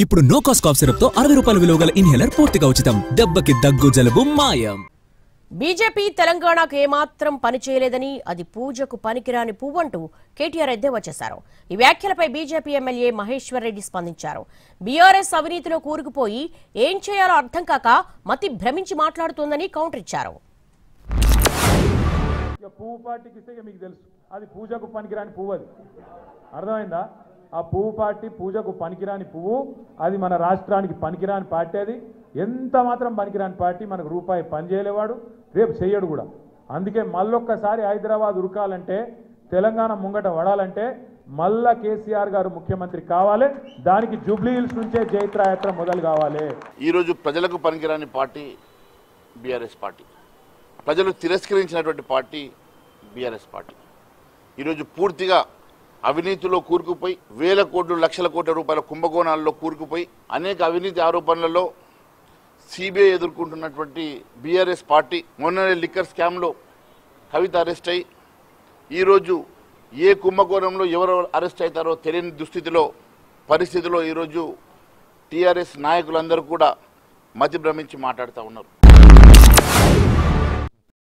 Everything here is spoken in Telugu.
ఇప్పుడు నో కాస్ట్ కాఫ్ సిరప్ తో 60 రూపాయల విలువ గల ఇన్హేలర్ పూర్తిగా ఉచితం. దెబ్బకి దగ్గు జలుబు మాయం. బీజేపీ తెలంగాణకు ఏమాత్రం పని చేయలేదని, అది పూజకు పనికిరాని పువ్వంటూ కేటీఆర్ ఎద్దేవా చేశారు. ఈ వ్యాఖ్యలపై బీజేపీ ఎమ్మెల్యే మహేశ్వర్ రెడ్డి స్పందించారు. బీఆర్ఎస్ అవినీతిలో కూరుకుపోయి ఏం చేయాలో అర్థం కాక మతి భ్రమించి మాట్లాడుతోందని కౌంటర్ ఇచ్చారు. పువ్వు పార్టీకి ఇస్తే మీకు తెలుసు, అది పూజకు పనికిరాని పువ్వు. అది అర్థమైందా? ఆ పువ్వు పార్టీ పూజకు పనికిరాని పువ్వు, అది మన రాష్ట్రానికి పనికిరాని పార్టీ. అది ఎంత మాత్రం పనికిరాని పార్టీ, మనకు రూపాయి పని చేయలేవాడు, రేపు చెయ్యడు కూడా. అందుకే మళ్ళొక్కసారి హైదరాబాద్ ఉరకాలంటే, తెలంగాణ ముంగట పడాలంటే మళ్ళా కేసీఆర్ గారు ముఖ్యమంత్రి కావాలి. దానికి జూబ్లీ హిల్స్ నుంచే జైత్రయాత్ర మొదలు కావాలి. ఈరోజు ప్రజలకు పనికిరాని పార్టీ బీఆర్ఎస్ పార్టీ, ప్రజలు తిరస్కరించినటువంటి పార్టీ బీఆర్ఎస్ పార్టీ. ఈరోజు పూర్తిగా అవినీతిలో కూరుకుపోయి వేల కోట్లు లక్షల కోట్ల రూపాయల కుంభకోణాల్లో కూరుకుపోయి అనేక అవినీతి ఆరోపణలలో సిబిఐ ఎదుర్కొంటున్నటువంటి బీఆర్ఎస్ పార్టీ మొన్ననే లిక్కర్ స్కామ్లో కవిత అరెస్ట్ అయ్యి ఈరోజు ఏ కుంభకోణంలో ఎవరు అరెస్ట్ అవుతారో తెలియని పరిస్థితిలో ఈరోజు టీఆర్ఎస్ నాయకులందరూ కూడా మతి భ్రమించి మాట్లాడుతూ ఉన్నారు.